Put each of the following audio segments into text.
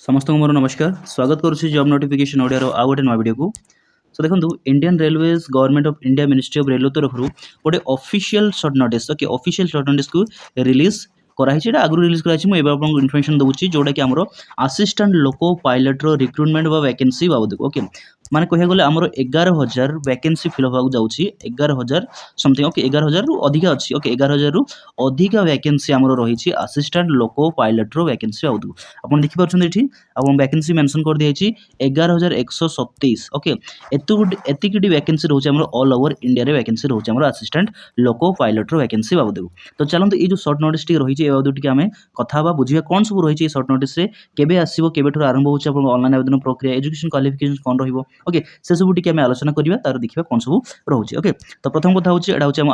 समस्त को मोर नमस्कार स्वागत करुच्ची जॉब नोटिफिकेशन ओडिया आउ गोटे नुआ वीडियो को सो देखो Indian railways government of India ministry of railway तरफ गोटे official short notice okay official short notice को रिलीज कराई आगु रिलीज कराई इनफर्मेशन दूसरी जोटा कि आम assistant loco pilot recruitment vacancy बाबद ओके माने कह गले आमर 11,000 वैकेंसी फिल होगा जाऊँगी 11,000 समथिंग ओके 11,000 रु अधिका अच्छी ओके 11,000 रु अधिका वैकेंसी आमर रही असिस्टेंट लोको पायलट वैकेंसी बाबद आप देखिपुर ये वैकेंसी मेंशन कर दिखाई 11,127 ओके एतिकी वैकेंसी रोचे ऑल ओवर इंडिया वैकेंसी रोचे असिस्टेंट लोको पायलट वैकेंसी बाबद तो चलते ये जो शॉर्ट नोटिस रही है बाबद आम कथा बुझे कौन सब रही शॉर्ट नोटिस केबे आसो केबे आरंभ हो ऑनलाइन आवेदन प्रक्रिया एजुकेशन क्वालिफिकेशन कौन रही ओके से सब टी आलोचना करवा तार देखा कौन सब रोचे ओके तो प्रथम कथा हूँ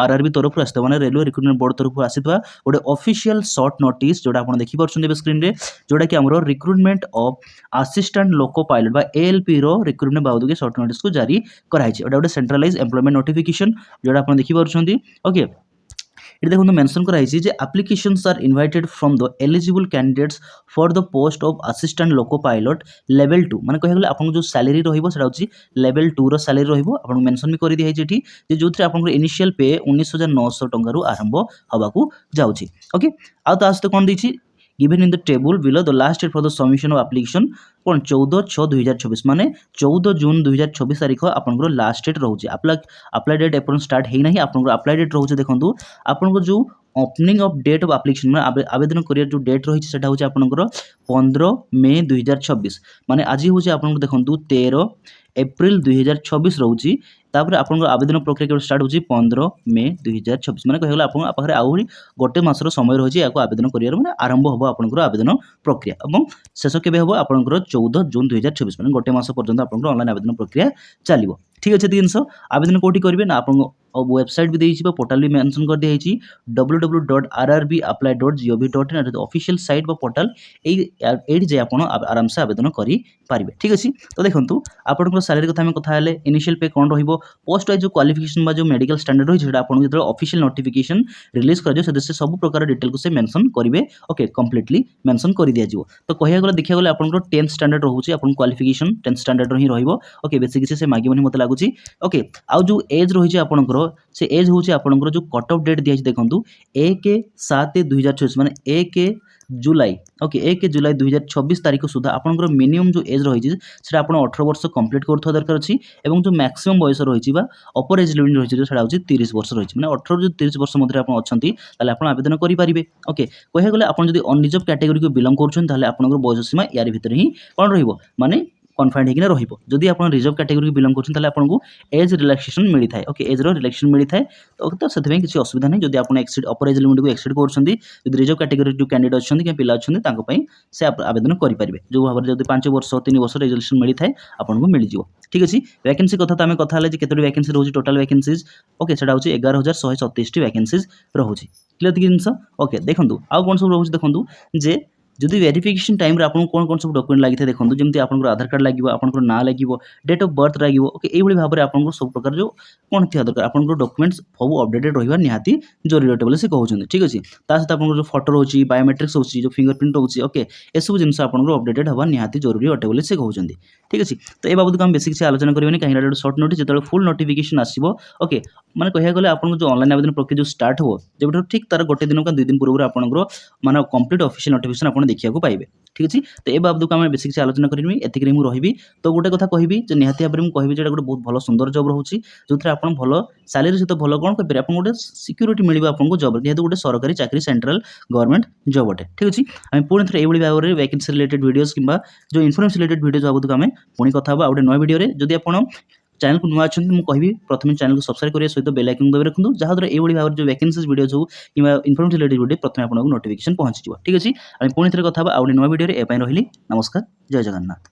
आरआरबी तरफ आसता मैंने रेलवे रिक्रुटमेंट बोर्ड तरफ आसवा गोटे ऑफिशियल शॉर्ट नोटिस जोटा आप देखिए स्क्रीन में जोटा कि आम recruitment of assistant loco pilot बा एएलपी रो रिक्रुटमेंट बाबद के शॉर्ट नोटिस को जारी कराई गोटे सेंट्रलाइज एम्प्लॉयमेंट नोटिफिकेशन जोटा आप देखिए ओके ये देखो मेंशन कराई जे applications are invited from the eligible candidates for the post of assistant loco pilot level 2 माने कह गले आपन जो सैलरी रहिबो सेटा होची लेवल 2 रो सैलरी रहिबो आपन मेंशन भी करि दिया जेठी जे जोथरे आपन इनिशियल पे 19,900 टंका रु आरंभ हबाकू जाउची ओके आ तो आस्ते कोन दिछि given in the table below the last date for the submission of application कौन 14/6/2024 माने 14 जून 2024 तारीख आपन लास्ट डेट रोचे अप्लाई डेट एपन स्टार्ट है ना आपन अप्लाई डेट रोचे देखो आपन जो opening of date of application माने आवेदन करियर जो डेट रही है होचे आपनकर 15 मई 2026 माने आज होचे आपन देखो 13 एप्रिल 2026 रोची तापर आपन आवेदन प्रक्रिया केवल स्टार्ट होची 15 मई 2026 माने कहला आपन पाखरे आउरी गोटे मासर समय रही है आवेदन करियर माने आरंभ होबो आपन आवेदन प्रक्रिया एवं शेष केबे होबो आपन 14 जून 2026 माने गोटे मास पर्यंत आपन ऑनलाइन आवेदन प्रक्रिया चलिबो ठीक अच्छे जिनस आवेदन कोठी करिवे ना आपन वेबसाइट भी देछि पोर्टल भी मेंशन कर दिया www.rrbapply.gov.in ऑफिशियल साइट बा पोर्टल एडी जे आपन आराम से आवेदन करि पारिबे ठीक अछि तो देखंतु आपन सैलरी कथा में कथा हेले इनिशियल पे कोन रहिबो पोस्ट वाइज जो क्वालिफिकेशन बा जो मेडिकल स्टैंडर्ड रही जेटा आपन जदर ऑफिशियल नोटिफिकेशन रिलीज कर जो से सब प्रकार डिटेल को से मेंशन करिवे ओके कंप्लीटली मेंशन कर दिया जिवो तो कहिया गले देखिया गले आपन 10th स्टैंडर्ड रहउची आपन क्वालिफिकेशन 10th स्टैंडर्ड रही रहिबो ओके बेसिक से मागिबनी मते लागुची ओके आ जो एज रही है आपन से एज हूँ आपंकर जो कट ऑफ डेट दिखाई देखो 1/7/2024 माने 1 जुलाई ओके 1 जुलाई 2026 तारीख सुधा आपंकर मिनिमम जो एज रही है आप 18 वर्ष कंप्लीट कर दरकार अच्छी और जो मैक्सिमम बयस रही अपर एज लिमिट रही है 30 वर्ष रही है 18 जो 30 वर्ष मध्य आप अच्छा आवेदन करेंगे ओके कह गले आप अनरिजर्व कैटेगरी को बिलंग कर बयस सीमा यार भितर ही कौन रही कन्फाइंड होकर रहिबो जदि आपण रिजर्व कैटेगरी बिलंग करछन ताले आपनको एज रिलैक्सेशन मिली थाए ओके एज रो रिलैक्सेशन मिली थाए तो सेते किसी असुविधा नहीं जदि आपण एक्सीड अपर एज लिमिट को एक्सीड करछंती जदि रिजर्व कैटेगरी जो कैंडिडेट अछंती के पिला अछंती तांको पई से आवेदन करि परिबे जो भाबर जदि 5 वर्ष 3 वर्ष रिजर्वेशन मिली थाए आपनको मिली जिवो ठीक अछि वैकेंसी कथा त हमें कथा हले जे केतोडी वैकेंसी रहउची टोटल वैकेंसीज ओके सेटा होची 11,137 टी वैकेंसीज रहउची क्लियर दिनस ओके देखंतु आ कोन सब रहउची देखंतु जे जदि वेरिफिकेशन टाइम रे आपन कोन कोन सब डॉक्यूमेंट लागि थे देखंतु जेमति आपन आधार कार्ड लागिवो आपन ना लागिवो डेट ऑफ बर्थ लागिवो ओके एई भली भाबरे आपन सब प्रकार जो कोन थिया दरकार आपन डॉक्यूमेंट्स सब अपडेटेड रहिबा निहाती जरूरी अटे बोले से कहउछन ठीक अछि ता सहित आपन जो फोटो रहउची बायोमेट्रिक्स होउची जो फिंगरप्रिंट होउची ओके ए सब जिंस आपन अपडेटेड हवा निहाती जरूरी अटे बोले से कहउछन ठीक अछि तो ए बाबत हम बेसिक से आलोचना करिवनी काहे शॉर्ट नोटिस जेतले फुल नोटिफिकेशन आसीबो ओके माने कहिया गले आपन जो ऑनलाइन आवेदन प्रक्रिया जो स्टार्ट हो जेबे ठीक तार गोटे दिन का 2 दिन पूर्व आपन माने कंप्लीट ऑफिशियल नोटिफिकेशन आपन देखिया को पाइबे ठीक अछि तो ए बाबत को हम बेसिक से आलोचना करिवनी एतिक रे मु रहिबी तो गोटे कथा कहिबी जे निहाती भाबरे मु कहिबी जे गोटे बहुत भलो सुंदर जॉब रहउची जोथरे आपन भलो सैलरी सहित भलो कोन कहि आपन गोटे सिक्योरिटी मिलिबा आपन को जॉब जेहेतु गोटे सरकारी चाकरी सेंट्रल गवर्नमेंट जॉब अटे ठीक अछि हम पूर्ण थरे एबडी भाबरे वैकेंसी रिलेटेड वीडियोस किबा जो इन्फॉर्मेशन रिलेटेड वीडियोस बाबत को हम पुनी कथा बा गोटे नय वीडियो रे जदि आपन चैनल को नुआ अच्छे मुझे कहि प्रथम चैनल को सब्सक्राइब करिया सहित बेल आइकन दबे रखु जहाँ द्वारा एभली भाव जो वैकेंसीज वीडियो जो कि इन्फॉर्मेशन रिलेटेड वीडियो प्रथम आपको नोटिफिकेशन पहुंची ठीक अछि हम पुणी थे कथा आउ नया वीडियो रे ए पई रहिली नमस्कार जय जगन्नाथ।